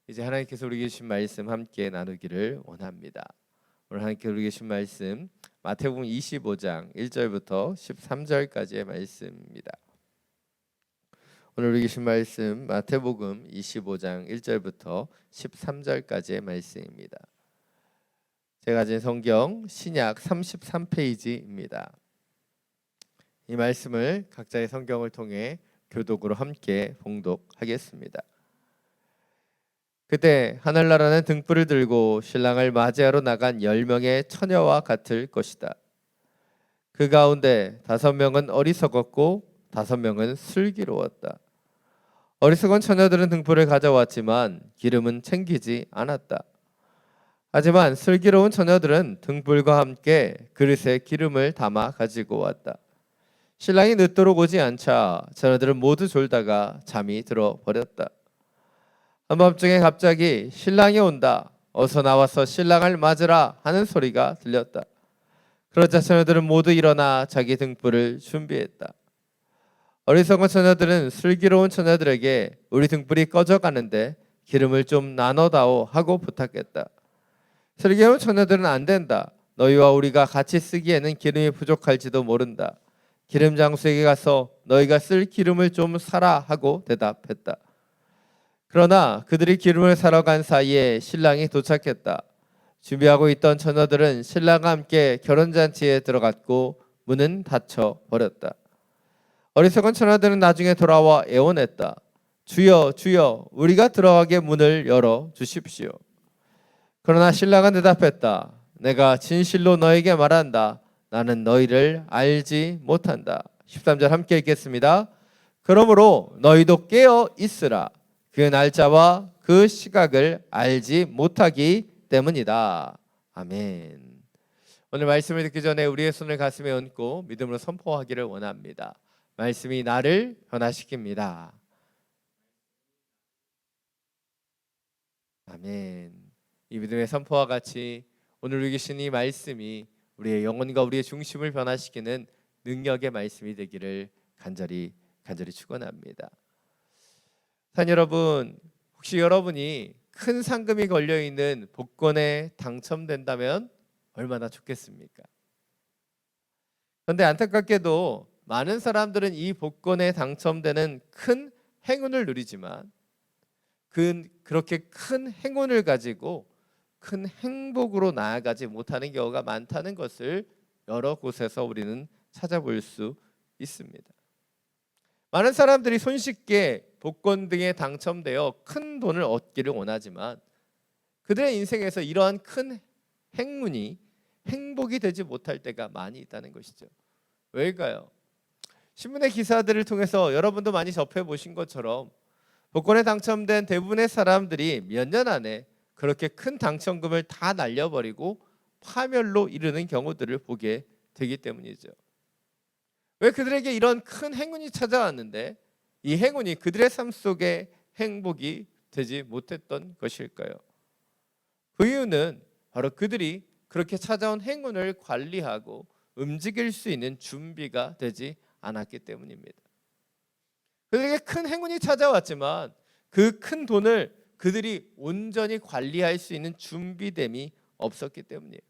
이제 하나님께서 우리에게 주신 말씀 함께 나누기를 원합니다. 오늘 하나님께서 우리에게 주신 말씀 마태복음 25장 1절부터 13절까지의 말씀입니다. 오늘 우리에게 주신 말씀 마태복음 25장 1절부터 13절까지의 말씀입니다. 제가 가진 성경 신약 33페이지입니다. 이 말씀을 각자의 성경을 통해 교독으로 함께 봉독하겠습니다. 그때 하늘나라는 등불을 들고 신랑을 맞이하러 나간 10명의 처녀와 같을 것이다. 그 가운데 5명은 어리석었고 5명은 슬기로웠다. 어리석은 처녀들은 등불을 가져왔지만 기름은 챙기지 않았다. 하지만 슬기로운 처녀들은 등불과 함께 그릇에 기름을 담아 가지고 왔다. 신랑이 늦도록 오지 않자 처녀들은 모두 졸다가 잠이 들어버렸다. 한밤중에 갑자기 신랑이 온다, 어서 나와서 신랑을 맞으라 하는 소리가 들렸다. 그러자 처녀들은 모두 일어나 자기 등불을 준비했다. 어리석은 처녀들은 슬기로운 처녀들에게 우리 등불이 꺼져가는데 기름을 좀 나눠다오 하고 부탁했다. 슬기로운 처녀들은 안 된다. 너희와 우리가 같이 쓰기에는 기름이 부족할지도 모른다. 기름 장수에게 가서 너희가 쓸 기름을 좀 사라 하고 대답했다. 그러나 그들이 기름을 사러 간 사이에 신랑이 도착했다. 준비하고 있던 처녀들은 신랑과 함께 결혼잔치에 들어갔고 문은 닫혀 버렸다. 어리석은 처녀들은 나중에 돌아와 애원했다. 주여 주여 우리가 들어가게 문을 열어 주십시오. 그러나 신랑은 대답했다. 내가 진실로 너에게 말한다. 나는 너희를 알지 못한다. 13절 함께 읽겠습니다. 그러므로 너희도 깨어 있으라. 그 날짜와 그 시각을 알지 못하기 때문이다. 아멘. 오늘 말씀을 듣기 전에 우리의 손을 가슴에 얹고 믿음으로 선포하기를 원합니다. 말씀이 나를 변화시킵니다. 아멘. 이 믿음의 선포와 같이 오늘 우리에게 주신 이 말씀이 우리의 영혼과 우리의 중심을 변화시키는 능력의 말씀이 되기를 간절히 축원합니다. 산 여러분, 혹시 여러분이 큰 상금이 걸려있는 복권에 당첨된다면 얼마나 좋겠습니까? 그런데 안타깝게도 많은 사람들은 이 복권에 당첨되는 큰 행운을 누리지만 그렇게 큰 행운을 가지고 큰 행복으로 나아가지 못하는 경우가 많다는 것을 여러 곳에서 우리는 찾아볼 수 있습니다. 많은 사람들이 손쉽게 복권 등에 당첨되어 큰 돈을 얻기를 원하지만 그들의 인생에서 이러한 큰 행운이 행복이 되지 못할 때가 많이 있다는 것이죠. 왜일까요? 신문의 기사들을 통해서 여러분도 많이 접해보신 것처럼 복권에 당첨된 대부분의 사람들이 몇 년 안에 그렇게 큰 당첨금을 다 날려버리고 파멸로 이르는 경우들을 보게 되기 때문이죠. 왜 그들에게 이런 큰 행운이 찾아왔는데 이 행운이 그들의 삶 속에 행복이 되지 못했던 것일까요? 그 이유는 바로 그들이 그렇게 찾아온 행운을 관리하고 움직일 수 있는 준비가 되지 않았기 때문입니다. 그들에게 큰 행운이 찾아왔지만 그 큰 돈을 그들이 온전히 관리할 수 있는 준비됨이 없었기 때문이에요.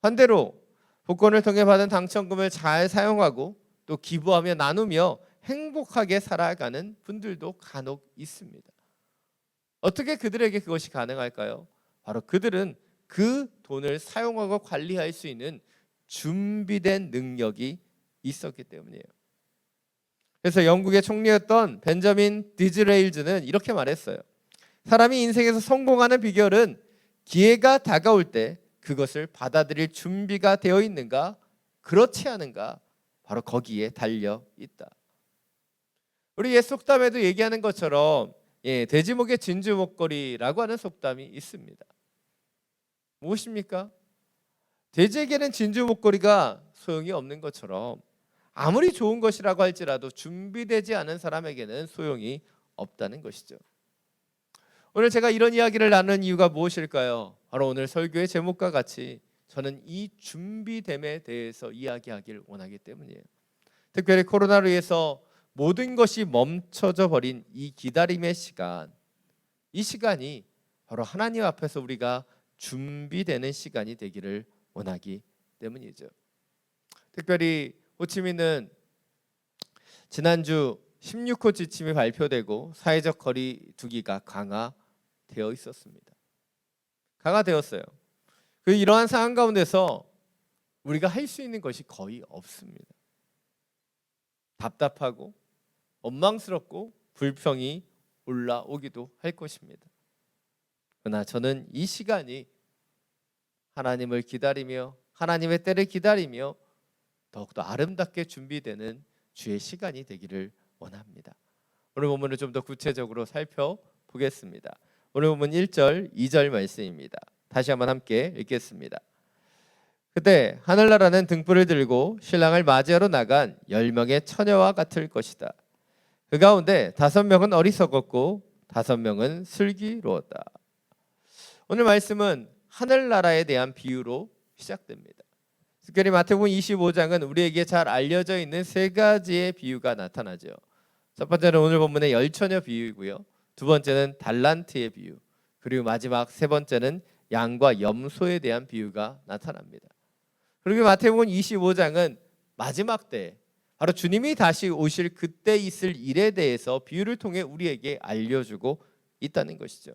반대로 복권을 통해 받은 당첨금을 잘 사용하고 또 기부하며 나누며 행복하게 살아가는 분들도 간혹 있습니다. 어떻게 그들에게 그것이 가능할까요? 바로 그들은 그 돈을 사용하고 관리할 수 있는 준비된 능력이 있었기 때문이에요. 그래서 영국의 총리였던 벤저민 디즈레일즈는 이렇게 말했어요. 사람이 인생에서 성공하는 비결은 기회가 다가올 때 그것을 받아들일 준비가 되어 있는가, 그렇지 않은가, 바로 거기에 달려 있다. 우리 옛 속담에도 얘기하는 것처럼 돼지목에 진주 목걸이라고 하는 속담이 있습니다. 무엇입니까? 돼지에게는 진주 목걸이가 소용이 없는 것처럼 아무리 좋은 것이라고 할지라도 준비되지 않은 사람에게는 소용이 없다는 것이죠. 오늘 제가 이런 이야기를 나누는 이유가 무엇일까요? 바로 오늘 설교의 제목과 같이 저는 이 준비됨에 대해서 이야기하길 원하기 때문이에요. 특별히 코로나로 인해서 모든 것이 멈춰져 버린 이 기다림의 시간, 이 시간이 바로 하나님 앞에서 우리가 준비되는 시간이 되기를 원하기 때문이죠. 특별히 호치민은 지난주 16호 지침이 발표되고 사회적 거리 두기가 강화되어 있었습니다. 강화되었어요. 이러한 상황 가운데서 우리가 할 수 있는 것이 거의 없습니다. 답답하고 원망스럽고 불평이 올라오기도 할 것입니다. 그러나 저는 이 시간이 하나님을 기다리며 하나님의 때를 기다리며 더욱더 아름답게 준비되는 주의 시간이 되기를 원합니다. 오늘 본문을 좀 더 구체적으로 살펴보겠습니다. 오늘 본문 1절, 2절 말씀입니다. 다시 한번 함께 읽겠습니다. 그때 하늘나라는 등불을 들고 신랑을 맞이하러 나간 10명의 처녀와 같을 것이다. 그 가운데 5명은 어리석었고 5명은 슬기로웠다. 오늘 말씀은 하늘나라에 대한 비유로 시작됩니다. 특별히 마태복음 25장은 우리에게 잘 알려져 있는 세 가지의 비유가 나타나죠. 첫 번째는 오늘 본문의 열처녀 비유이고요. 두 번째는 달란트의 비유, 그리고 마지막 세 번째는 양과 염소에 대한 비유가 나타납니다. 그리고 마태복음 25장은 마지막 때 바로 주님이 다시 오실 그때 있을 일에 대해서 비유를 통해 우리에게 알려주고 있다는 것이죠.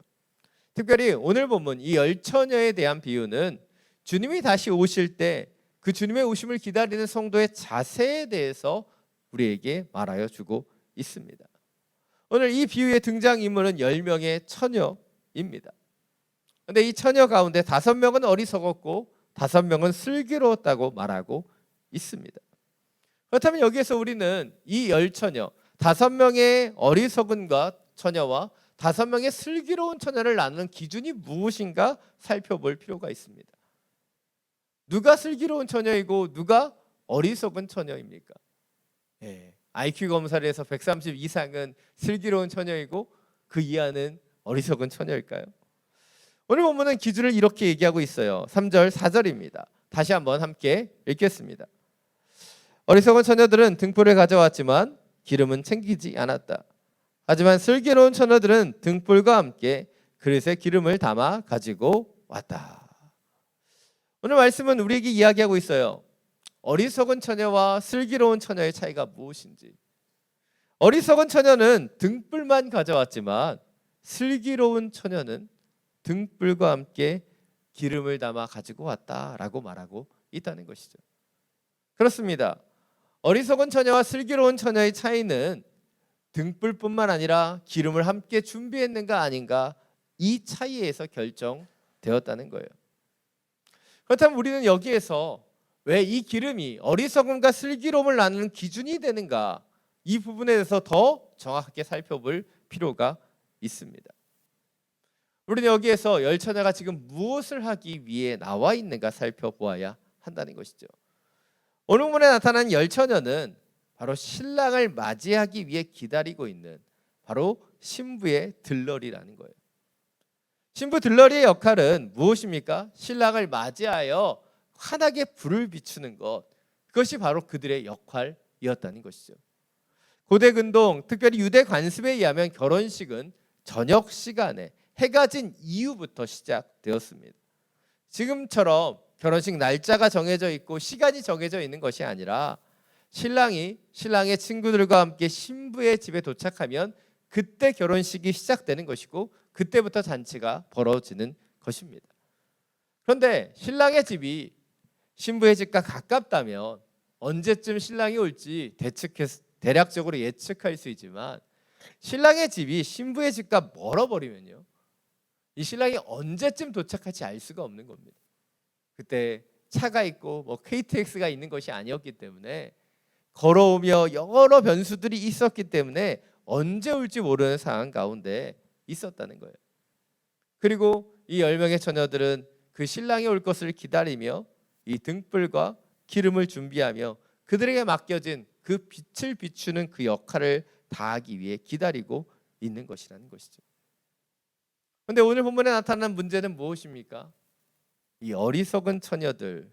특별히 오늘 본문 이 열처녀에 대한 비유는 주님이 다시 오실 때 그 주님의 오심을 기다리는 성도의 자세에 대해서 우리에게 말하여 주고 있습니다. 오늘 이 비유의 등장인물은 10명의 처녀입니다. 그런데 이 처녀 가운데 5명은 어리석었고 5명은 슬기로웠다고 말하고 있습니다. 그렇다면 여기에서 우리는 이 열처녀 5명의 어리석은과 처녀와 5명의 슬기로운 처녀를 나누는 기준이 무엇인가 살펴볼 필요가 있습니다. 누가 슬기로운 처녀이고 누가 어리석은 처녀입니까? IQ 검사를 해서 130 이상은 슬기로운 처녀이고 그 이하는 어리석은 처녀일까요? 오늘 본문은 기준을 이렇게 얘기하고 있어요. 3절, 4절입니다. 다시 한번 함께 읽겠습니다. 어리석은 처녀들은 등불을 가져왔지만 기름은 챙기지 않았다. 하지만 슬기로운 처녀들은 등불과 함께 그릇에 기름을 담아 가지고 왔다. 오늘 말씀은 우리에게 이야기하고 있어요. 어리석은 처녀와 슬기로운 처녀의 차이가 무엇인지. 어리석은 처녀는 등불만 가져왔지만 슬기로운 처녀는 등불과 함께 기름을 담아 가지고 왔다라고 말하고 있다는 것이죠. 그렇습니다. 어리석은 처녀와 슬기로운 처녀의 차이는 등불뿐만 아니라 기름을 함께 준비했는가 아닌가 이 차이에서 결정되었다는 거예요. 그렇다면 우리는 여기에서 왜 이 기름이 어리석음과 슬기로움을 나누는 기준이 되는가 이 부분에 대해서 더 정확하게 살펴볼 필요가 있습니다. 우리는 여기에서 열처녀가 지금 무엇을 하기 위해 나와 있는가 살펴보아야 한다는 것이죠. 오늘 본문에 나타난 열처녀는 바로 신랑을 맞이하기 위해 기다리고 있는 바로 신부의 들러리라는 거예요. 신부 들러리의 역할은 무엇입니까? 신랑을 맞이하여 환하게 불을 비추는 것, 그것이 바로 그들의 역할이었다는 것이죠. 고대 근동, 특별히 유대 관습에 의하면 결혼식은 저녁 시간에 해가 진 이후부터 시작되었습니다. 지금처럼 결혼식 날짜가 정해져 있고 시간이 정해져 있는 것이 아니라 신랑이 신랑의 친구들과 함께 신부의 집에 도착하면 그때 결혼식이 시작되는 것이고 그때부터 잔치가 벌어지는 것입니다. 그런데 신랑의 집이 신부의 집과 가깝다면 언제쯤 신랑이 올지 대략적으로 예측할 수 있지만 신랑의 집이 신부의 집과 멀어버리면요, 이 신랑이 언제쯤 도착할지 알 수가 없는 겁니다. 그때 차가 있고 KTX가 있는 것이 아니었기 때문에 걸어오며 여러 변수들이 있었기 때문에 언제 올지 모르는 상황 가운데 있었다는 거예요. 그리고 이 10명의 처녀들은 그 신랑이 올 것을 기다리며 이 등불과 기름을 준비하며 그들에게 맡겨진 그 빛을 비추는 그 역할을 다하기 위해 기다리고 있는 것이라는 것이죠. 그런데 오늘 본문에 나타난 문제는 무엇입니까? 이 어리석은 처녀들,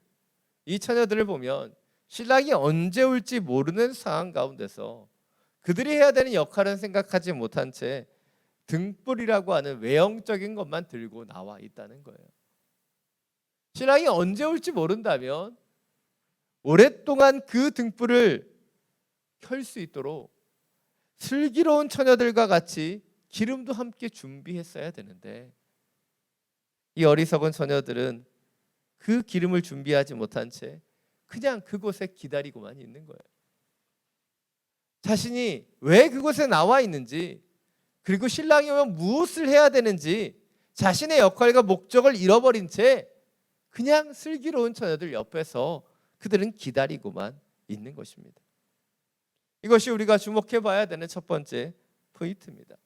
이 처녀들을 보면 신랑이 언제 올지 모르는 상황 가운데서 그들이 해야 되는 역할은 생각하지 못한 채 등불이라고 하는 외형적인 것만 들고 나와 있다는 거예요. 신랑이 언제 올지 모른다면 오랫동안 그 등불을 켤 수 있도록 슬기로운 처녀들과 같이 기름도 함께 준비했어야 되는데, 이 어리석은 처녀들은 그 기름을 준비하지 못한 채 그냥 그곳에 기다리고만 있는 거예요. 자신이 왜 그곳에 나와 있는지, 그리고 신랑이 오면 무엇을 해야 되는지 자신의 역할과 목적을 잃어버린 채 그냥 슬기로운 처녀들 옆에서 그들은 기다리고만 있는 것입니다. 이것이 우리가 주목해 봐야 되는 첫 번째 포인트입니다.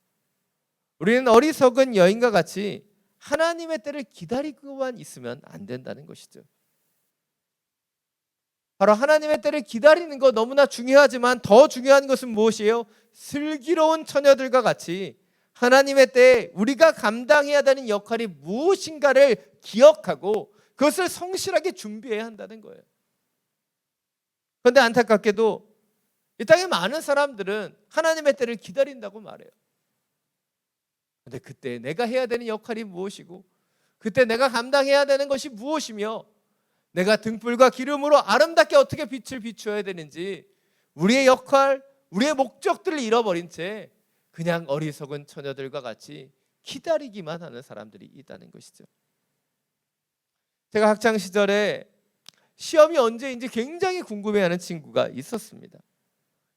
우리는 어리석은 여인과 같이 하나님의 때를 기다리고만 있으면 안 된다는 것이죠. 바로 하나님의 때를 기다리는 것 너무나 중요하지만 더 중요한 것은 무엇이에요? 슬기로운 처녀들과 같이 하나님의 때에 우리가 감당해야 되는 역할이 무엇인가를 기억하고 그것을 성실하게 준비해야 한다는 거예요. 그런데 안타깝게도 이 땅에 많은 사람들은 하나님의 때를 기다린다고 말해요. 그런데 그때 내가 해야 되는 역할이 무엇이고, 그때 내가 감당해야 되는 것이 무엇이며, 내가 등불과 기름으로 아름답게 어떻게 빛을 비추어야 되는지, 우리의 역할, 우리의 목적들을 잃어버린 채 그냥 어리석은 처녀들과 같이 기다리기만 하는 사람들이 있다는 것이죠. 제가 학창 시절에 시험이 언제인지 굉장히 궁금해하는 친구가 있었습니다.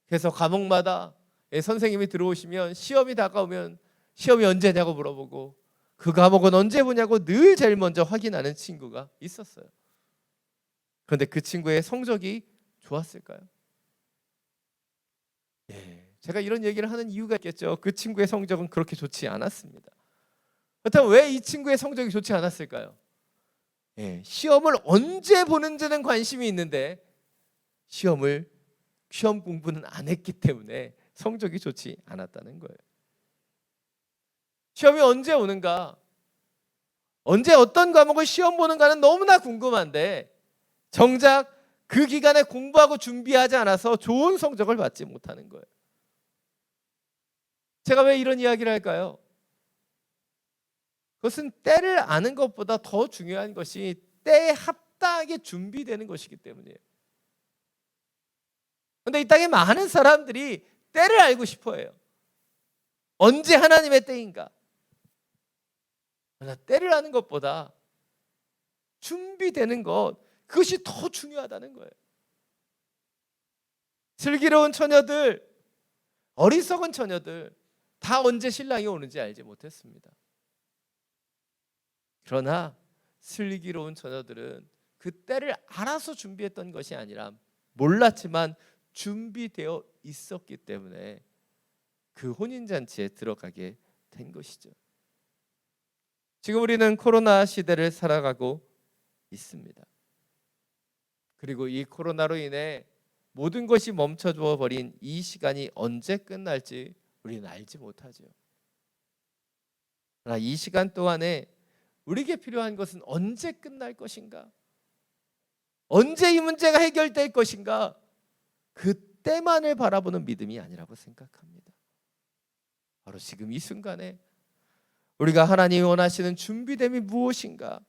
그래서 과목마다 선생님이 들어오시면 시험이 다가오면 시험이 언제냐고 물어보고 그 과목은 언제 보냐고 늘 제일 먼저 확인하는 친구가 있었어요. 그런데 그 친구의 성적이 좋았을까요? 제가 이런 얘기를 하는 이유가 있겠죠. 그 친구의 성적은 그렇게 좋지 않았습니다. 그렇다면 왜 이 친구의 성적이 좋지 않았을까요? 시험을 언제 보는지는 관심이 있는데 시험 공부는 안 했기 때문에 성적이 좋지 않았다는 거예요. 시험이 언제 오는가, 언제 어떤 과목을 시험 보는가는 너무나 궁금한데 정작 그 기간에 공부하고 준비하지 않아서 좋은 성적을 받지 못하는 거예요. 제가 왜 이런 이야기를 할까요? 그것은 때를 아는 것보다 더 중요한 것이 때에 합당하게 준비되는 것이기 때문이에요. 그런데 이 땅에 많은 사람들이 때를 알고 싶어 해요. 언제 하나님의 때인가? 그러나 때를 아는 것보다 준비되는 것, 그것이 더 중요하다는 거예요. 슬기로운 처녀들, 어리석은 처녀들 다 언제 신랑이 오는지 알지 못했습니다. 그러나 슬기로운 처녀들은 그 때를 알아서 준비했던 것이 아니라 몰랐지만 준비되어 있었기 때문에 그 혼인잔치에 들어가게 된 것이죠. 지금 우리는 코로나 시대를 살아가고 있습니다. 그리고 이 코로나로 인해 모든 것이 멈춰져 버린 이 시간이 언제 끝날지 우리는 알지 못하죠. 그러나 이 시간 동안에 우리에게 필요한 것은 언제 끝날 것인가? 언제 이 문제가 해결될 것인가? 그때만을 바라보는 믿음이 아니라고 생각합니다. 바로 지금 이 순간에 우리가 하나님이 원하시는 준비됨이 무엇인가?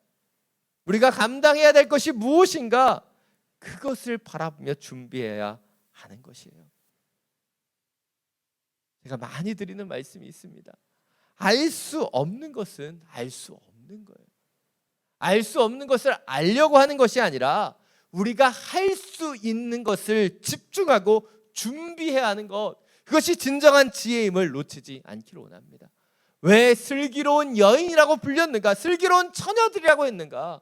우리가 감당해야 될 것이 무엇인가? 그것을 바라보며 준비해야 하는 것이에요. 제가 많이 드리는 말씀이 있습니다. 알 수 없는 것은 알 수 없는 거예요. 알 수 없는 것을 알려고 하는 것이 아니라 우리가 할 수 있는 것을 집중하고 준비해야 하는 것, 그것이 진정한 지혜임을 놓치지 않기를 원합니다. 왜 슬기로운 여인이라고 불렸는가? 슬기로운 처녀들이라고 했는가?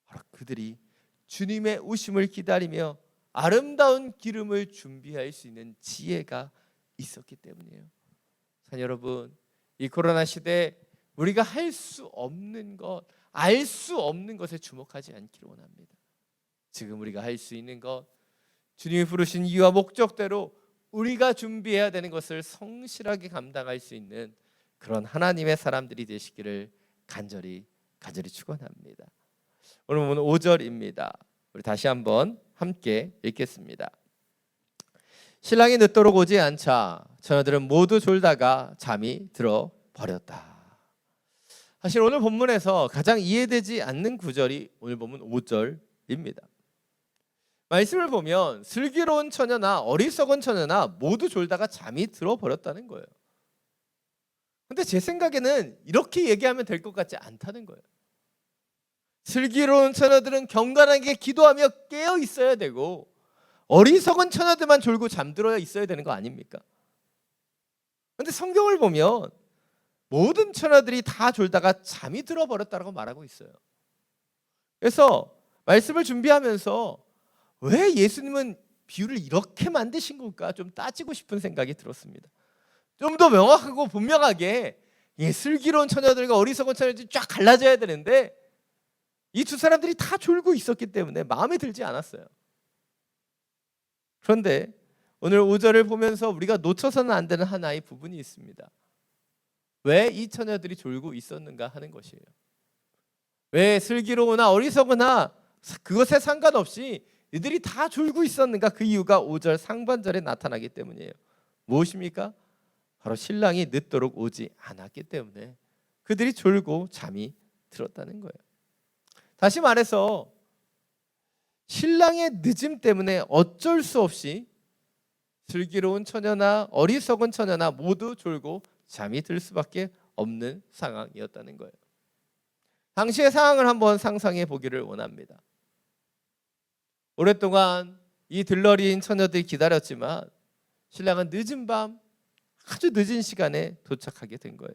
바로 그들이 주님의 오심을 기다리며 아름다운 기름을 준비할 수 있는 지혜가 있었기 때문이에요. 자, 여러분, 이 코로나 시대에 우리가 할 수 없는 것, 알 수 없는 것에 주목하지 않기를 원합니다. 지금 우리가 할 수 있는 것, 주님이 부르신 이유와 목적대로 우리가 준비해야 되는 것을 성실하게 감당할 수 있는 그런 하나님의 사람들이 되시기를 간절히 축원합니다. 오늘 보면 5절입니다. 우리 다시 한번 함께 읽겠습니다. 신랑이 늦도록 오지 않자 처녀들은 모두 졸다가 잠이 들어 버렸다. 사실 오늘 본문에서 가장 이해되지 않는 구절이 오늘 본문 5절입니다. 말씀을 보면 슬기로운 처녀나 어리석은 처녀나 모두 졸다가 잠이 들어 버렸다는 거예요. 근데 제 생각에는 이렇게 얘기하면 될 것 같지 않다는 거예요. 슬기로운 처녀들은 경건하게 기도하며 깨어 있어야 되고 어리석은 처녀들만 졸고 잠들어 있어야 되는 거 아닙니까? 근데 성경을 보면 모든 처녀들이 다 졸다가 잠이 들어 버렸다고 말하고 있어요. 그래서 말씀을 준비하면서 왜 예수님은 비유를 이렇게 만드신 걸까 좀 따지고 싶은 생각이 들었습니다. 좀 더 명확하고 분명하게 슬기로운 처녀들과 어리석은 처녀들이 쫙 갈라져야 되는데 이 두 사람들이 다 졸고 있었기 때문에 마음에 들지 않았어요. 그런데 오늘 5절을 보면서 우리가 놓쳐서는 안 되는 하나의 부분이 있습니다. 왜 이 처녀들이 졸고 있었는가 하는 것이에요. 왜 슬기로우나 어리석으나 그것에 상관없이 이들이 다 졸고 있었는가? 그 이유가 5절 상반절에 나타나기 때문이에요. 무엇입니까? 바로 신랑이 늦도록 오지 않았기 때문에 그들이 졸고 잠이 들었다는 거예요. 다시 말해서 신랑의 늦음 때문에 어쩔 수 없이 슬기로운 처녀나 어리석은 처녀나 모두 졸고 잠이 들 수밖에 없는 상황이었다는 거예요. 당시의 상황을 한번 상상해 보기를 원합니다. 오랫동안 이 들러리인 처녀들이 기다렸지만 신랑은 늦은 밤 아주 늦은 시간에 도착하게 된 거예요.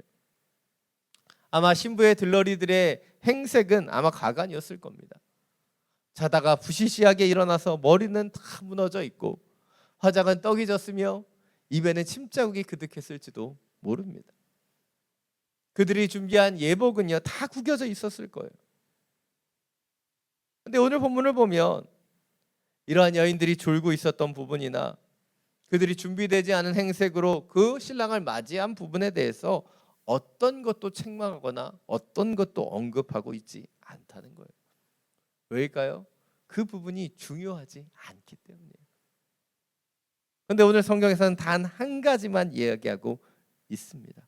아마 신부의 들러리들의 행색은 아마 가관이었을 겁니다. 자다가 부시시하게 일어나서 머리는 다 무너져 있고 화장은 떡이 졌으며 입에는 침자국이 그득했을지도 모릅니다. 그들이 준비한 예복은요 다 구겨져 있었을 거예요. 근데 오늘 본문을 보면 이러한 여인들이 졸고 있었던 부분이나 그들이 준비되지 않은 행색으로 그 신랑을 맞이한 부분에 대해서 어떤 것도 책망하거나 어떤 것도 언급하고 있지 않다는 거예요. 왜일까요? 그 부분이 중요하지 않기 때문이에요. 그런데 오늘 성경에서는 단 한 가지만 이야기하고 있습니다.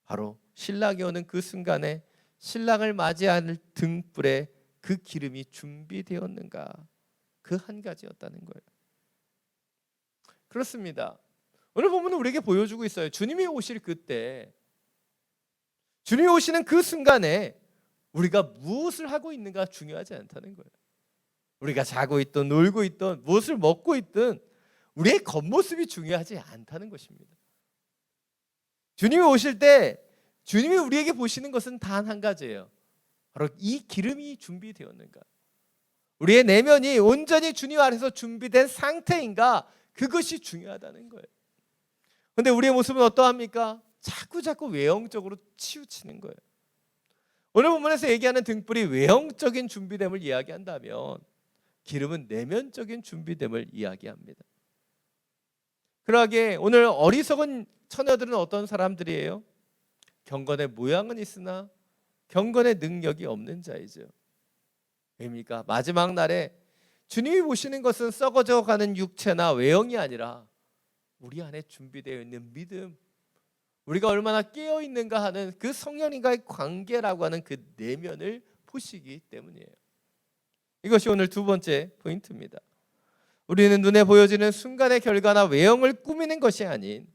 바로 신랑이 오는 그 순간에 신랑을 맞이할 등불에 그 기름이 준비되었는가, 그 한 가지였다는 거예요. 그렇습니다. 오늘 본문은 우리에게 보여주고 있어요. 주님이 오실 그때, 주님이 오시는 그 순간에 우리가 무엇을 하고 있는가 중요하지 않다는 거예요. 우리가 자고 있든 놀고 있든 무엇을 먹고 있든 우리의 겉모습이 중요하지 않다는 것입니다. 주님이 오실 때 주님이 우리에게 보시는 것은 단 한 가지예요. 바로 이 기름이 준비되었는가, 우리의 내면이 온전히 주님 안에서 준비된 상태인가, 그것이 중요하다는 거예요. 그런데 우리의 모습은 어떠합니까? 자꾸 외형적으로 치우치는 거예요. 오늘 본문에서 얘기하는 등불이 외형적인 준비됨을 이야기한다면 기름은 내면적인 준비됨을 이야기합니다. 그러하게 오늘 어리석은 처녀들은 어떤 사람들이에요? 경건의 모양은 있으나 경건의 능력이 없는 자이죠. 왜입니까? 마지막 날에 주님이 보시는 것은 썩어져가는 육체나 외형이 아니라 우리 안에 준비되어 있는 믿음, 우리가 얼마나 깨어 있는가 하는 그 성령님과의 관계라고 하는 그 내면을 보시기 때문이에요. 이것이 오늘 두 번째 포인트입니다. 우리는 눈에 보여지는 순간의 결과나 외형을 꾸미는 것이 아닌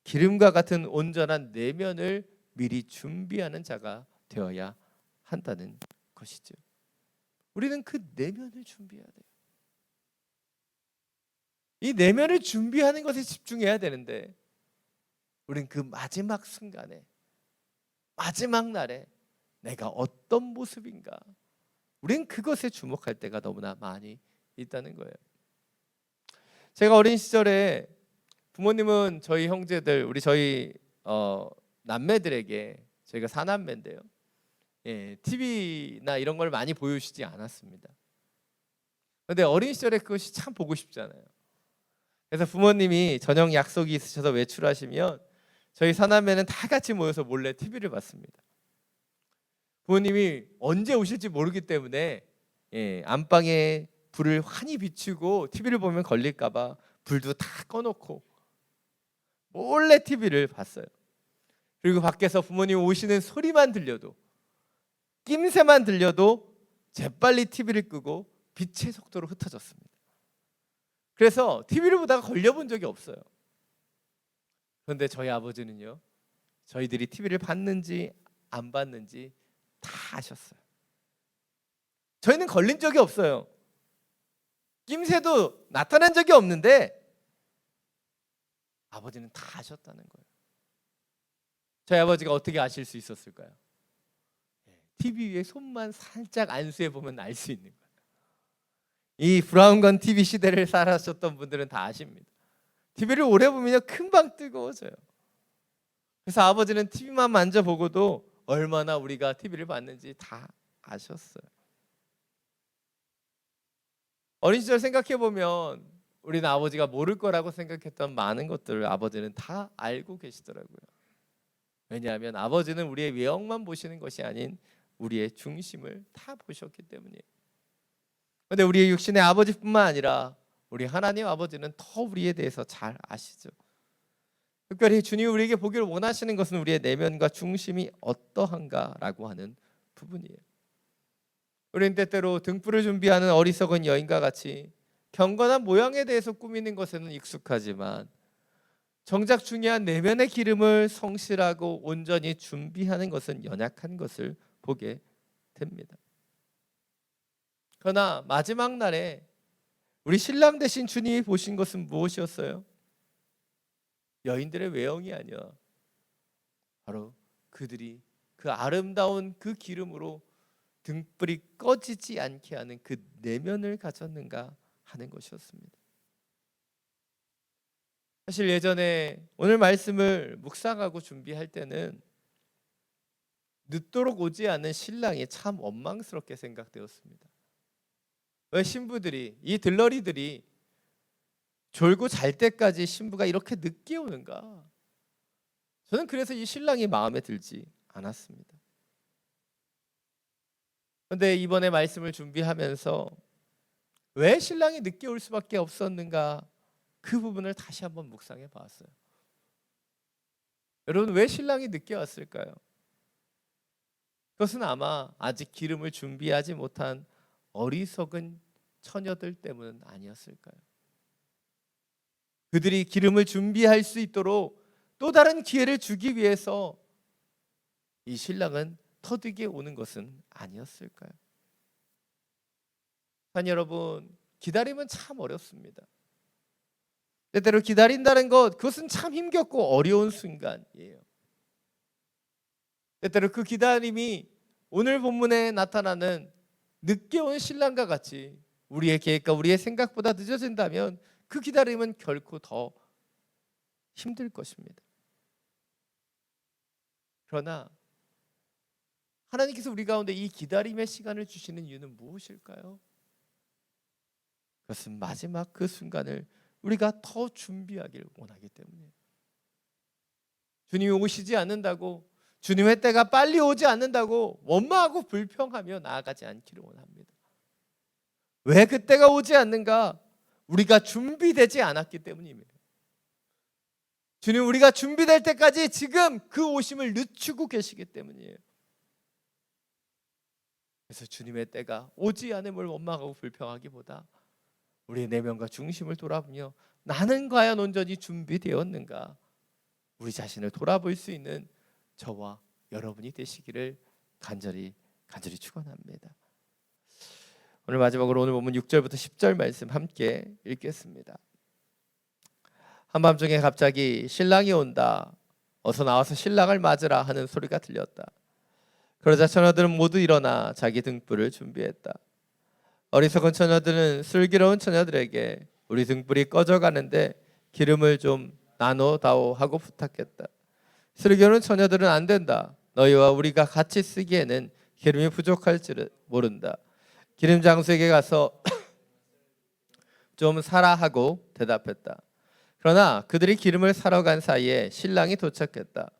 기름과 같은 온전한 내면을 미리 준비하는 자가 되어야 한다는 것이죠. 우리는 그 내면을 준비해야 돼요. 이 내면을 준비하는 것에 집중해야 되는데 우리는 그 마지막 순간에, 마지막 날에 내가 어떤 모습인가, 우리는 그것에 주목할 때가 너무나 많이 있다는 거예요. 제가 어린 시절에 부모님은 저희 형제들, 저희 남매들에게, 저희가 사남매인데요, TV나 이런 걸 많이 보여주시지 않았습니다. 그런데 어린 시절에 그것이 참 보고 싶잖아요. 그래서 부모님이 저녁 약속이 있으셔서 외출하시면 저희 사남매는 다 같이 모여서 몰래 TV를 봤습니다. 부모님이 언제 오실지 모르기 때문에 안방에 불을 환히 비추고 TV를 보면 걸릴까 봐 불도 다 꺼놓고 몰래 TV를 봤어요. 그리고 밖에서 부모님 오시는 소리만 들려도, 낌새만 들려도 재빨리 TV를 끄고 빛의 속도로 흩어졌습니다. 그래서 TV를 보다가 걸려본 적이 없어요. 그런데 저희 아버지는요, 저희들이 TV를 봤는지 안 봤는지 다 아셨어요. 저희는 걸린 적이 없어요. 낌새도 나타난 적이 없는데 아버지는 다 아셨다는 거예요. 저희 아버지가 어떻게 아실 수 있었을까요? TV 위에 손만 살짝 안수해 보면 알 수 있는 거예요. 이 브라운관 TV 시대를 살아셨던 분들은 다 아십니다. TV를 오래 보면요, 금방 뜨거워져요. 그래서 아버지는 TV만 만져보고도 얼마나 우리가 TV를 봤는지 다 아셨어요. 어린 시절 생각해 보면 우리는 아버지가 모를 거라고 생각했던 많은 것들을 아버지는 다 알고 계시더라고요. 왜냐하면 아버지는 우리의 외형만 보시는 것이 아닌 우리의 중심을 다 보셨기 때문이에요. 그런데 우리의 육신의 아버지뿐만 아니라 우리 하나님 아버지는 더 우리에 대해서 잘 아시죠. 특별히 주님이 우리에게 보기를 원하시는 것은 우리의 내면과 중심이 어떠한가라고 하는 부분이에요. 우리는 때때로 등불을 준비하는 어리석은 여인과 같이 경건한 모양에 대해서 꾸미는 것에는 익숙하지만 정작 중요한 내면의 기름을 성실하고 온전히 준비하는 것은 연약한 것을 보게 됩니다. 그러나 마지막 날에 우리 신랑 되신 주님이 보신 것은 무엇이었어요? 여인들의 외형이 아니야. 바로 그들이 그 아름다운 그 기름으로 등불이 꺼지지 않게 하는 그 내면을 가졌는가 하는 것이었습니다. 사실 예전에 오늘 말씀을 묵상하고 준비할 때는 늦도록 오지 않은 신랑이 참 원망스럽게 생각되었습니다. 왜 신부들이, 이 들러리들이 졸고 잘 때까지 신부가 이렇게 늦게 오는가? 저는 그래서 이 신랑이 마음에 들지 않았습니다. 그런데 이번에 말씀을 준비하면서 왜 신랑이 늦게 올 수밖에 없었는가, 그 부분을 다시 한번 묵상해 봤어요. 여러분, 왜 신랑이 늦게 왔을까요? 그것은 아마 아직 기름을 준비하지 못한 어리석은 처녀들 때문은 아니었을까요? 그들이 기름을 준비할 수 있도록 또 다른 기회를 주기 위해서 이 신랑은 터득에 오는 것은 아니었을까요? 사랑하는 여러분, 기다림은 참 어렵습니다. 때때로 기다린다는 것, 그것은 참 힘겹고 어려운 순간이에요. 때때로 그 기다림이 오늘 본문에 나타나는 늦게 온 신랑과 같이 우리의 계획과 우리의 생각보다 늦어진다면 그 기다림은 결코 더 힘들 것입니다. 그러나 하나님께서 우리 가운데 이 기다림의 시간을 주시는 이유는 무엇일까요? 그것은 마지막 그 순간을 우리가 더 준비하길 원하기 때문이에요. 주님이 오시지 않는다고, 주님의 때가 빨리 오지 않는다고 원망하고 불평하며 나아가지 않기를 원합니다. 왜 그때가 오지 않는가? 우리가 준비되지 않았기 때문입니다. 주님, 우리가 준비될 때까지 지금 그 오심을 늦추고 계시기 때문이에요. 그래서 주님의 때가 오지 않음을 원망하고 불평하기보다 우리의 내면과 중심을 돌아보며 나는 과연 온전히 준비되었는가, 우리 자신을 돌아볼 수 있는 저와 여러분이 되시기를 간절히 축원합니다. 오늘 마지막으로 오늘 본문 6절부터 10절 말씀 함께 읽겠습니다. 한밤중에 갑자기 신랑이 온다, 어서 나와서 신랑을 맞으라 하는 소리가 들렸다. 그러자 처녀들은 모두 일어나 자기 등불을 준비했다. 어리석은 처녀들은 슬기로운 처녀들에게 우리 등불이 꺼져가는데 기름을 좀 나눠다오 하고 부탁했다. 슬기로운 처녀들은 안 된다. 너희와 우리가 같이 쓰기에는 기름이 부족할 줄 모른다. 기름 장수에게 가서 좀 사라 하고 대답했다. 그러나 그들이 기름을 사러 간 사이에 신랑이 도착했다.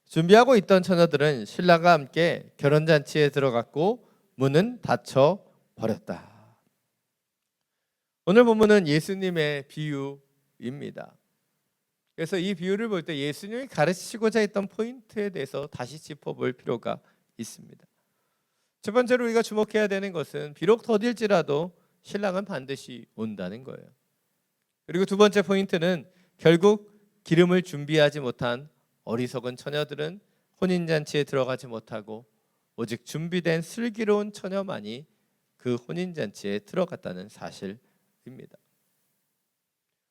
준비하고 있던 처녀들은 신랑과 함께 결혼잔치에 들어갔고 문은 닫혀 버렸다. 오늘 본문은 예수님의 비유이죠. 비유입니다. 그래서 이 비유를 볼 때 예수님이 가르치고자 했던 포인트에 대해서 다시 짚어볼 필요가 있습니다. 첫 번째로 우리가 주목해야 되는 것은 비록 더딜지라도 신랑은 반드시 온다는 거예요. 그리고 두 번째 포인트는 결국 기름을 준비하지 못한 어리석은 처녀들은 혼인잔치에 들어가지 못하고 오직 준비된 슬기로운 처녀만이 그 혼인잔치에 들어갔다는 사실입니다.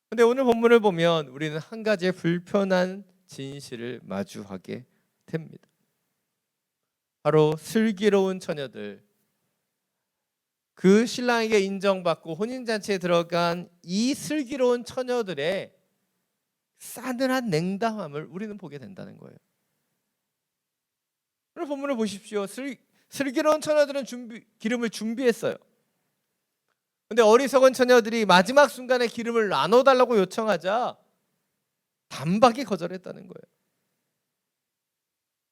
그런데 오늘 본문을 보면 우리는 한 가지의 불편한 진실을 마주하게 됩니다. 바로 슬기로운 처녀들, 그 신랑에게 인정받고 혼인잔치에 들어간 이 슬기로운 처녀들의 싸늘한 냉담함을 우리는 보게 된다는 거예요. 오늘 본문을 보십시오. 슬기로운 처녀들은 기름을 준비했어요. 근데 어리석은 처녀들이 마지막 순간에 기름을 나눠달라고 요청하자 단박에 거절했다는 거예요.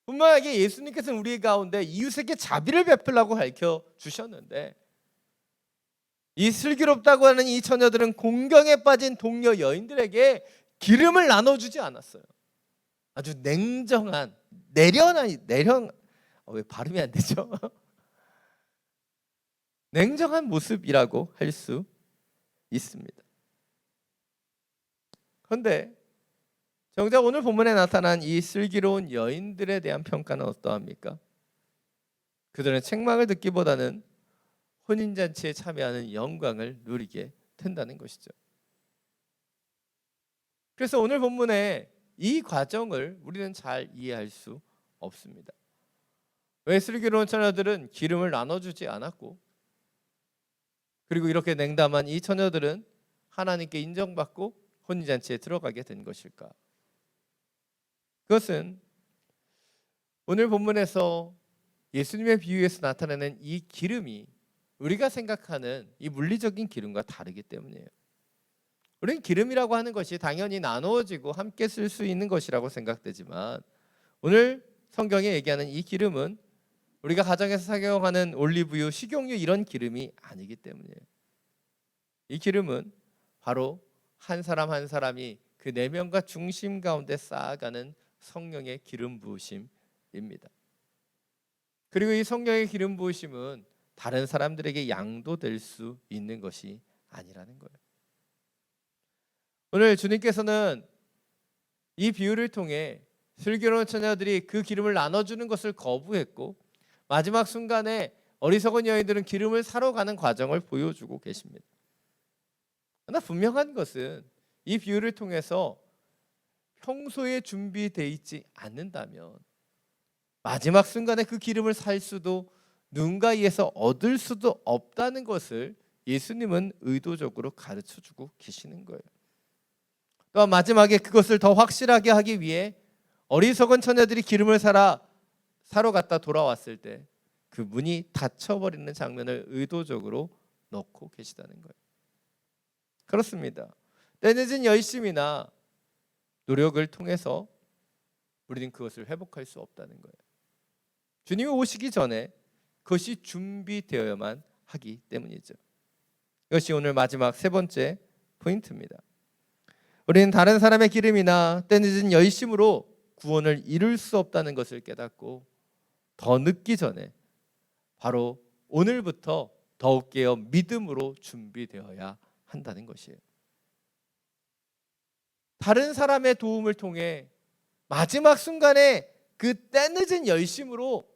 분명하게 예수님께서는 우리 가운데 이웃에게 자비를 베풀라고 가르쳐 주셨는데 이 슬기롭다고 하는 이 처녀들은 공경에 빠진 동료 여인들에게 기름을 나눠주지 않았어요. 아주 냉정한 왜 발음이 안 되죠? 냉정한 모습이라고 할 수 있습니다. 그런데 정작 오늘 본문에 나타난 이 슬기로운 여인들에 대한 평가는 어떠합니까? 그들은 책망을 듣기보다는 혼인잔치에 참여하는 영광을 누리게 된다는 것이죠. 그래서 오늘 본문에 이 과정을 우리는 잘 이해할 수 없습니다. 왜 슬기로운 처녀들은 기름을 나눠주지 않았고 그리고 이렇게 냉담한 이 처녀들은 하나님께 인정받고 혼인잔치에 들어가게 된 것일까? 그것은 오늘 본문에서 예수님의 비유에서 나타나는 이 기름이 우리가 생각하는 이 물리적인 기름과 다르기 때문이에요. 우리는 기름이라고 하는 것이 당연히 나누어지고 함께 쓸 수 있는 것이라고 생각되지만 오늘 성경에 얘기하는 이 기름은 우리가 가정에서 사용하는 올리브유, 식용유 이런 기름이 아니기 때문이에요. 이 기름은 바로 한 사람 한 사람이 그 내면과 중심 가운데 쌓아가는 성령의 기름 부으심입니다. 그리고 이 성령의 기름 부으심은 다른 사람들에게 양도될 수 있는 것이 아니라는 거예요. 오늘 주님께서는 이 비유를 통해 슬기로운 처녀들이 그 기름을 나눠주는 것을 거부했고 마지막 순간에 어리석은 여인들은 기름을 사러 가는 과정을 보여주고 계십니다. 그러나 분명한 것은 이 비유를 통해서 평소에 준비되어 있지 않는다면 마지막 순간에 그 기름을 살 수도 누군가 의해서 얻을 수도 없다는 것을 예수님은 의도적으로 가르쳐주고 계시는 거예요. 또한 마지막에 그것을 더 확실하게 하기 위해 어리석은 처녀들이 기름을 사러 갔다 돌아왔을 때 그 문이 닫혀버리는 장면을 의도적으로 넣고 계시다는 거예요. 그렇습니다. 때늦은 열심이나 노력을 통해서 우리는 그것을 회복할 수 없다는 거예요. 주님이 오시기 전에 그것이 준비되어야만 하기 때문이죠. 이것이 오늘 마지막 세 번째 포인트입니다. 우리는 다른 사람의 기름이나 때늦은 열심으로 구원을 이룰 수 없다는 것을 깨닫고 더 늦기 전에 바로 오늘부터 더욱 깨어 믿음으로 준비되어야 한다는 것이에요. 다른 사람의 도움을 통해 마지막 순간에 그 때늦은 열심으로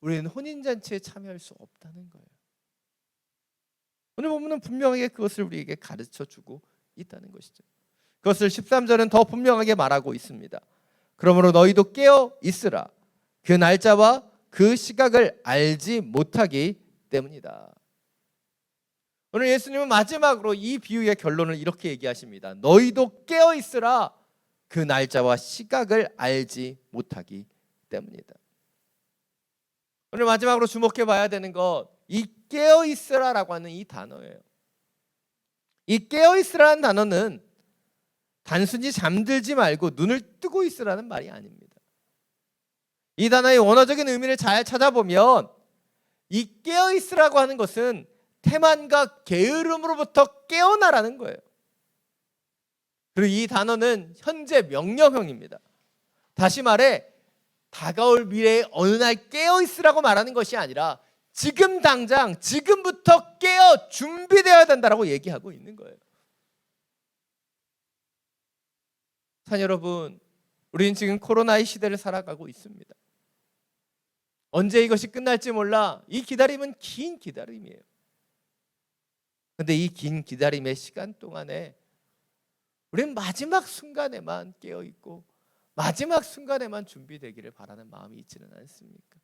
우리는 혼인잔치에 참여할 수 없다는 거예요. 오늘 본문은 분명하게 그것을 우리에게 가르쳐주고 있다는 것이죠. 그것을 13절은 더 분명하게 말하고 있습니다. 그러므로 너희도 깨어 있으라. 그 날짜와 그 시각을 알지 못하기 때문이다. 오늘 예수님은 마지막으로 이 비유의 결론을 이렇게 얘기하십니다. 너희도 깨어 있으라. 그 날짜와 시각을 알지 못하기 때문이다. 오늘 마지막으로 주목해 봐야 되는 것, 이 깨어 있으라라고 하는 이 단어예요. 이 깨어 있으라는 단어는 단순히 잠들지 말고 눈을 뜨고 있으라는 말이 아닙니다. 이 단어의 원어적인 의미를 잘 찾아보면 이 깨어 있으라고 하는 것은 태만과 게으름으로부터 깨어나라는 거예요. 그리고 이 단어는 현재 명령형입니다. 다시 말해 다가올 미래에 어느 날 깨어 있으라고 말하는 것이 아니라 지금 당장 지금부터 깨어 준비되어야 된다라고 얘기하고 있는 거예요. 자, 여러분, 우리는 지금 코로나의 시대를 살아가고 있습니다. 언제 이것이 끝날지 몰라. 이 기다림은 긴 기다림이에요. 그런데 이 긴 기다림의 시간 동안에 우리는 마지막 순간에만 깨어 있고 마지막 순간에만 준비되기를 바라는 마음이 있지는 않습니까?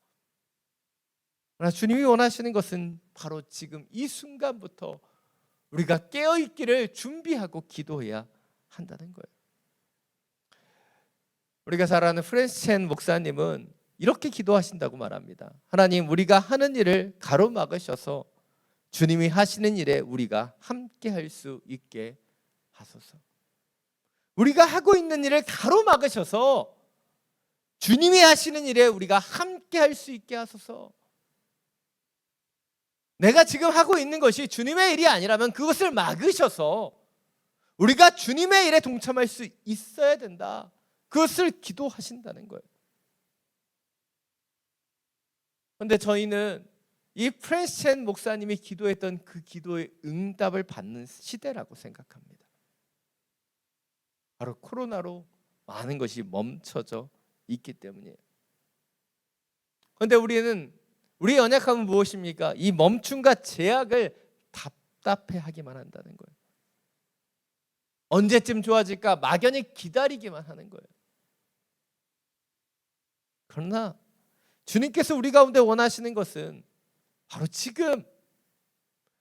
그러나 주님이 원하시는 것은 바로 지금 이 순간부터 우리가 깨어 있기를 준비하고 기도해야 한다는 거예요. 우리가 잘 아는 프랜시스 첸 목사님은 이렇게 기도하신다고 말합니다. 하나님, 우리가 하는 일을 가로막으셔서 주님이 하시는 일에 우리가 함께 할 수 있게 하소서. 우리가 하고 있는 일을 가로막으셔서 주님이 하시는 일에 우리가 함께 할 수 있게 하소서. 내가 지금 하고 있는 것이 주님의 일이 아니라면 그것을 막으셔서 우리가 주님의 일에 동참할 수 있어야 된다. 그것을 기도하신다는 거예요. 그런데 저희는 이 프랜시스 첸 목사님이 기도했던 그 기도의 응답을 받는 시대라고 생각합니다. 바로 코로나로 많은 것이 멈춰져 있기 때문이에요. 그런데 우리의 연약함은 무엇입니까? 이 멈춤과 제약을 답답해하기만 한다는 거예요. 언제쯤 좋아질까 막연히 기다리기만 하는 거예요. 그러나 주님께서 우리 가운데 원하시는 것은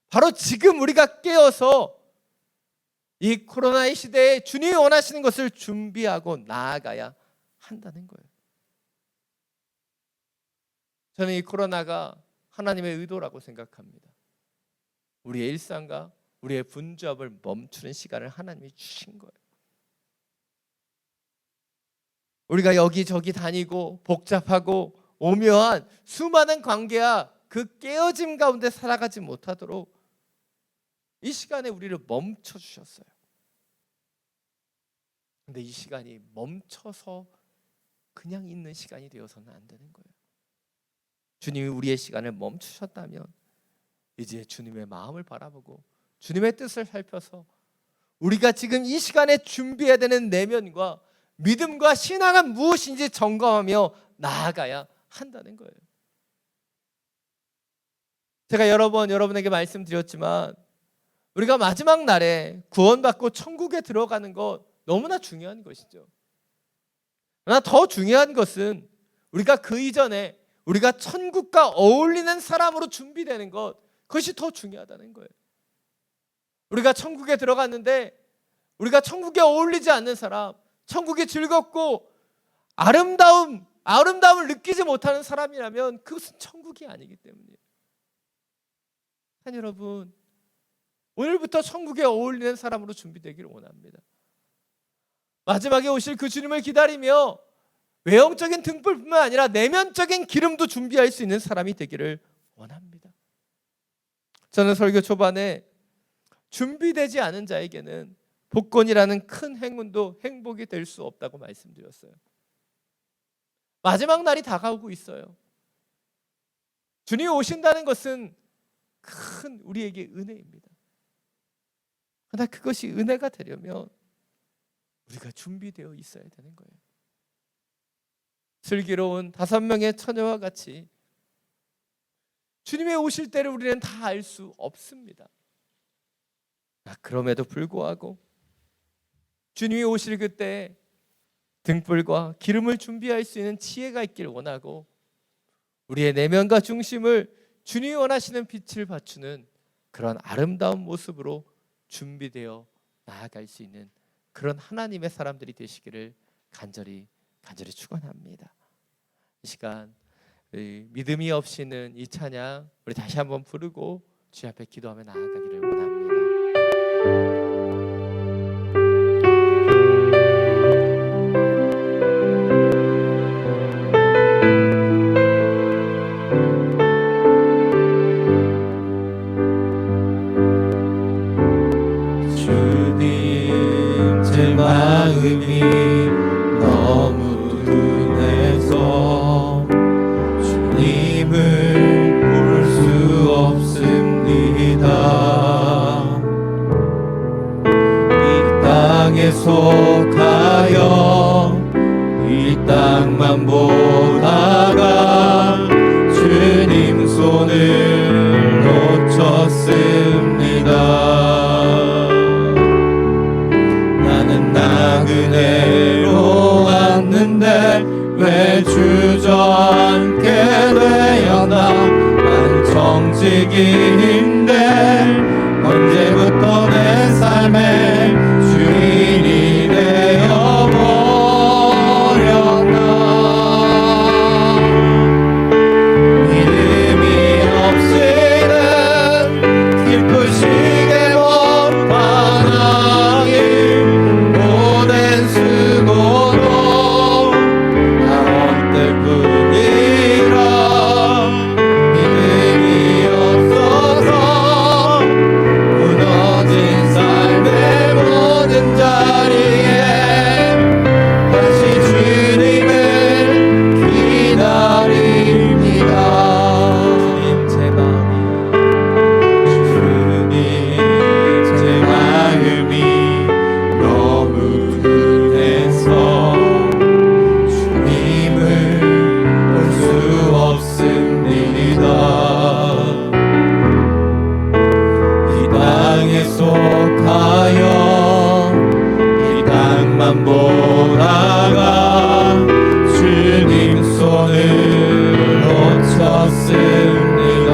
바로 지금 우리가 깨어서 이 코로나의 시대에 주님이 원하시는 것을 준비하고 나아가야 한다는 거예요. 저는 이 코로나가 하나님의 의도라고 생각합니다. 우리의 일상과 우리의 분주함을 멈추는 시간을 하나님이 주신 거예요. 우리가 여기저기 다니고 복잡하고 오묘한 수많은 관계와 그 깨어짐 가운데 살아가지 못하도록 이 시간에 우리를 멈춰 주셨어요. 근데 이 시간이 멈춰서 그냥 있는 시간이 되어서는 안 되는 거예요. 주님이 우리의 시간을 멈추셨다면 이제 주님의 마음을 바라보고 주님의 뜻을 살펴서 우리가 지금 이 시간에 준비해야 되는 내면과 믿음과 신앙은 무엇인지 점검하며 나아가야 한다는 거예요. 제가 여러 번 여러분에게 말씀드렸지만 우리가 마지막 날에 구원받고 천국에 들어가는 것 너무나 중요한 것이죠. 그러나 더 중요한 것은 우리가 그 이전에 우리가 천국과 어울리는 사람으로 준비되는 것, 그것이 더 중요하다는 거예요. 우리가 천국에 들어갔는데 우리가 천국에 어울리지 않는 사람, 천국이 즐겁고 아름다움을 느끼지 못하는 사람이라면 그것은 천국이 아니기 때문이에요. 여러분, 오늘부터 천국에 어울리는 사람으로 준비되기를 원합니다. 마지막에 오실 그 주님을 기다리며 외형적인 등불뿐만 아니라 내면적인 기름도 준비할 수 있는 사람이 되기를 원합니다. 저는 설교 초반에 준비되지 않은 자에게는 복권이라는 큰 행운도 행복이 될 수 없다고 말씀드렸어요. 마지막 날이 다가오고 있어요. 주님이 오신다는 것은 큰 우리에게 은혜입니다. 그러나 그것이 은혜가 되려면 우리가 준비되어 있어야 되는 거예요. 슬기로운 5명의 처녀와 같이 주님의 오실 때를 우리는 다 알 수 없습니다. 그럼에도 불구하고 주님이 오실 그때 등불과 기름을 준비할 수 있는 지혜가 있기를 원하고 우리의 내면과 중심을 주님이 원하시는 빛을 받추는 그런 아름다운 모습으로 준비되어 나아갈 수 있는 그런 하나님의 사람들이 되시기를 간절히 축원합니다. 이 시간 믿음이 없이는 이 찬양 우리 다시 한번 부르고 주님 앞에 기도하며 나아가기를 원합니다. 주님 제발 주님을 볼 수 없습니다. 이 땅에 속하여 이 땅만 보다가 주님 손을 놓쳤습니다. 나는 나그네로 왔는데 왜 주저앉게 되었나. 난 정직인데 언제부터 내 삶의 주인이 되어버렸나. 믿음이 없이는 기쁘시게 못하나니 모든 수고도 다 헛될 뿐이라. 믿음이 없어서 무너진 삶의 모든 자리에 다시 주님을 기다립니다. 주님 제 마음이 너무 급해서 주님을 볼 수 없습니다. 이 땅에 속하여 이 땅만 보다가 주님 손을 놓쳤습니다.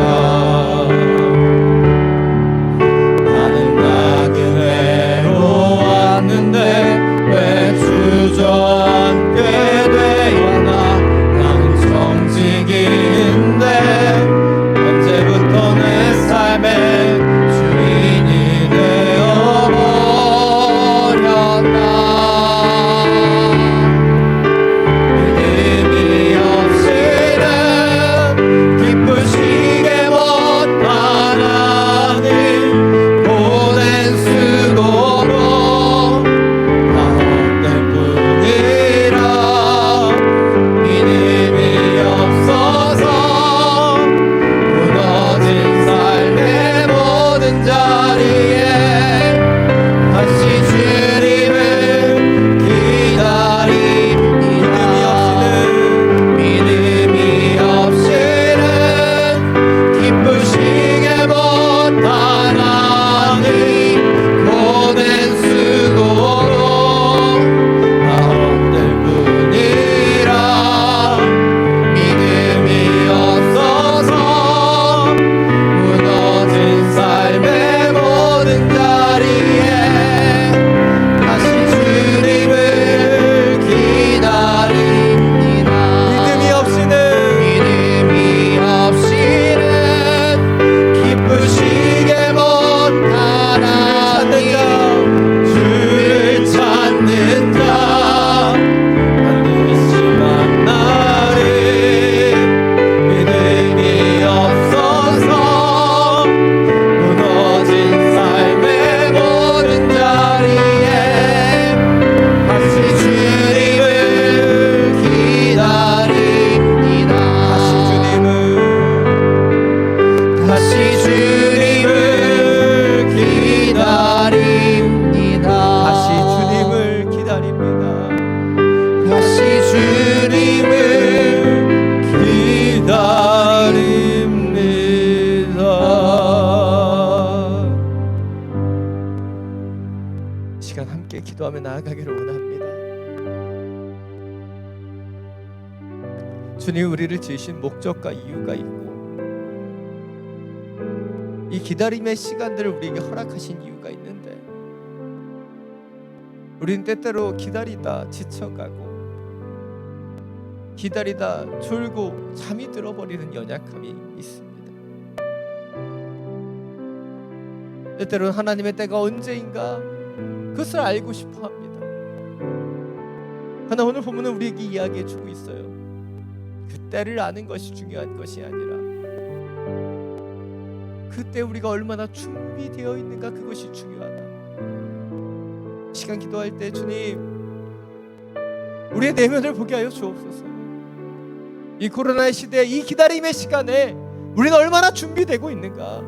나는 나그네로 왔는데 왜 주저앉게 되었나. 나는 정직인데 언제부터 내 삶의 주인이 되어버렸나. 믿음이 없이는 기쁘시게 못하나니 모든 수고로 다 헛될 뿐이라. 믿음이 없어서 무너진 삶의 모든 자리에 다시 주님을 기다립니다. 믿음이 없이는 기쁘시게 못하나니 모든 수고로 다 헛될 뿐이라. 믿음이 없어서 무너진 삶의 모든 자리에 다시 주님을 기다립니다. 믿음이 없이는 기쁘시게 못하나니 주를 찾는 자 반드시 만나리. 믿음이 없어서 무너진 삶의 모든 자리에 다시 주님을 기다립니다. 다시 주님을 기다립니다. 다시 주님을 기다립니다. 다시 주님을 기다립니다. 이 시간 함께 기도하며 나아가기를 원합니다. 주님, 우리를 지으신 목적과 이유가 있고 이 기다림의 시간들을 우리에게 허락하신 이유가 있는데 우리는 때때로 기다리다 지쳐가고 기다리다 졸고 잠이 들어버리는 연약함이 있습니다. 때때로는 하나님의 때가 언제인가 그것을 알고 싶어 합니다. 하나 오늘 본문은 우리에게 이야기해 주고 있어요. 그 때를 아는 것이 중요한 것이 아니라 그때 우리가 얼마나 준비되어 있는가, 그것이 중요하다. 시간 기도할 때 주님, 우리의 내면을 보게 하여 주옵소서. 이 코로나의 시대에 이 기다림의 시간에 우리는 얼마나 준비되고 있는가?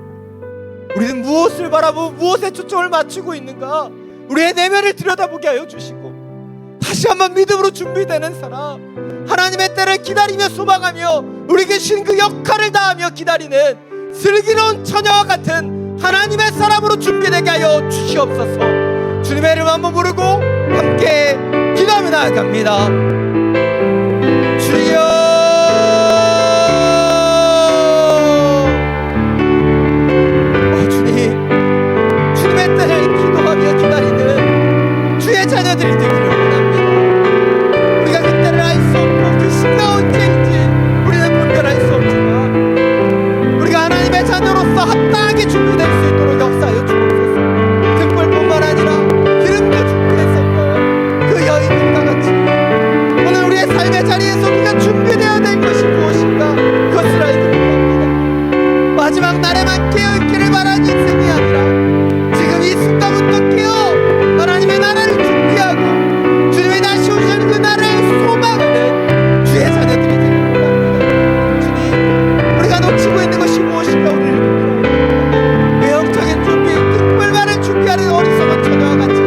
우리는 무엇을 바라보고 무엇에 초점을 맞추고 있는가? 우리의 내면을 들여다보게 하여 주시고 다시 한번 믿음으로 준비되는 사람, 하나님의 때를 기다리며 소망하며 우리에게 주신 그 역할을 다하며 기다리는 슬기로운 처녀와 같은 하나님의 사람으로 준비되게 하여 주시옵소서. 주님의 이름 한번 부르고 함께 기도하며 나아갑니다. 주여, 주님의 때를 기도하며 기다리는 주의 자녀들이 되기를 원합니다. 우리가 그 때를 알 수 없고 그 시가 언제인지 우리는 분별할 수 없지만 우리가 하나님의 자녀로서 합당하게 준비될 수 있도록 역사하여 주옵소서. 등불뿐만 아니라 기름도 준비했었던 그 여인들과 같이 오늘 우리의 삶의 자리에서 우리가 준비되어야 될 것이 무엇인가 그것을 알고 원합니다. 마지막 날에만 깨어있기를 바라는 인생이 아니라 지금 이 순간부터 깨어 하나님의 나라를 준비하고 주님의 다시 오실 그 나라를 소망하는 주의 자녀들이 되기를 원합니다. 주님, 우리가 놓치고 있는 것이 무엇인가 우리를 믿으라. 외형적인 준비, 특별만을 준비하는 어리석은 처녀와 같이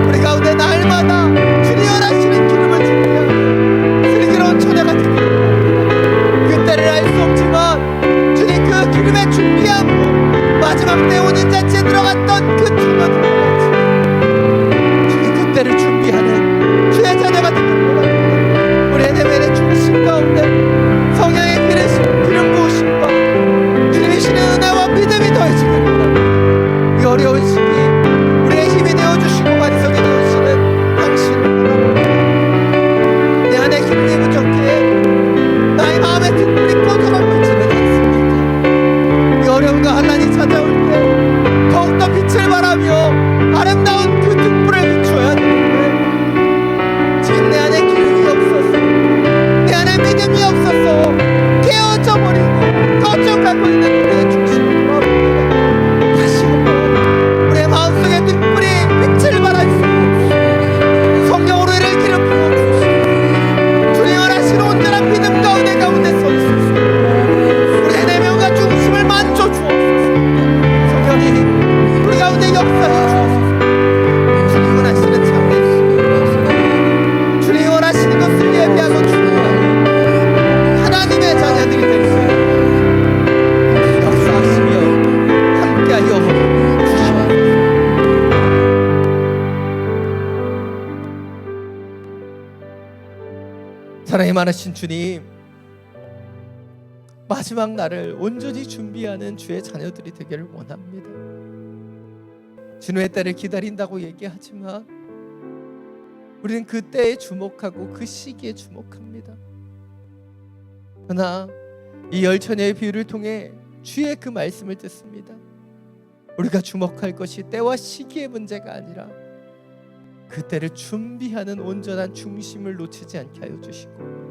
우리 가운데 날마다 주님 원하시는 기름을 준비하는 슬기로운 처녀가 되기를 원합니다. 그때를 알 수 없지만 주님 그 기름의 준비함으로 마지막 때 혼인잔치에 들어갔던 그 처녀들과 같이 주님 그때를 준비하는 주의 자녀가 되기를 원합니다. 우리의 내면의 중심 가운데 성령의 기름 부으심과 주님의 신의 은혜와 믿음이 더해지기를 원합니다. 이 어려운 시기 우리의 힘이 되어주시고 반석이 되어주시는 당신을 바라봅니다. 내 안에 기름이 부족해 나의 마음의 등불이 꺼져가고 있지는 않습니까? 이 어려움과 환난이 찾아올 때 더욱더 빛을 발하며 아름다운 그 등불을 비추어야 되는데 지금 내 안에 기름이 없어서 내 안에 믿음이 없어서 깨어져 버리고 꺼져가고 있는 우리의 중심을 돌아봅니다. 다시 한번 우리의 마음속에 등불이 빛을 발할 수 없고 성령으로 이를 기름 부어주시고 주님 원하시는 온전한 믿음 가운데 서 있소서. 우리의 내면과 중심을 만져 주옵소서. 성령님 우리 가운데 역사해 주옵소서. 주님 원하시는 참된 주님 원하시는 것을 예비하고 준비하는 하나님의 자녀들이 될 수 있는 역사하시며 함께하여 주시옵소서. 사랑이 많으신 주님, 마지막 날을 온전히 준비하는 주의 자녀들이 되기를 원합니다. 주님의 때를 기다린다고 얘기하지만 우리는 그 때에 주목하고 그 시기에 주목합니다. 그러나 이 열처녀의 비유를 통해 주의 그 말씀을 듣습니다. 우리가 주목할 것이 때와 시기의 문제가 아니라 그 때를 준비하는 온전한 중심을 놓치지 않게 하여 주시고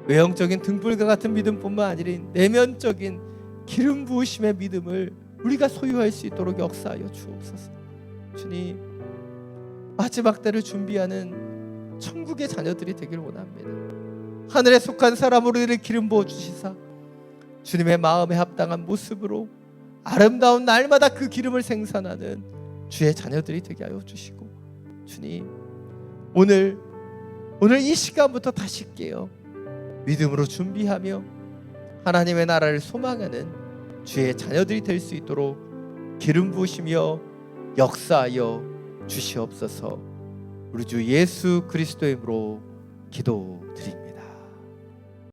외형적인 등불과 같은 믿음뿐만 아니라 내면적인 기름 부으심의 믿음을 우리가 소유할 수 있도록 역사하여 주옵소서. 주님, 마지막 때를 준비하는 천국의 자녀들이 되길 원합니다. 하늘에 속한 사람으로 이를 기름 부어 주시사 주님의 마음에 합당한 모습으로 아름다운 날마다 그 기름을 생산하는 주의 자녀들이 되게 하여 주시고 주님, 오늘 이 시간부터 다시 깨어 믿음으로 준비하며 하나님의 나라를 소망하는 주의 자녀들이 될 수 있도록 기름 부으시며 역사하여 주시옵소서. 우리 주 예수 그리스도의 이름으로 기도드립니다.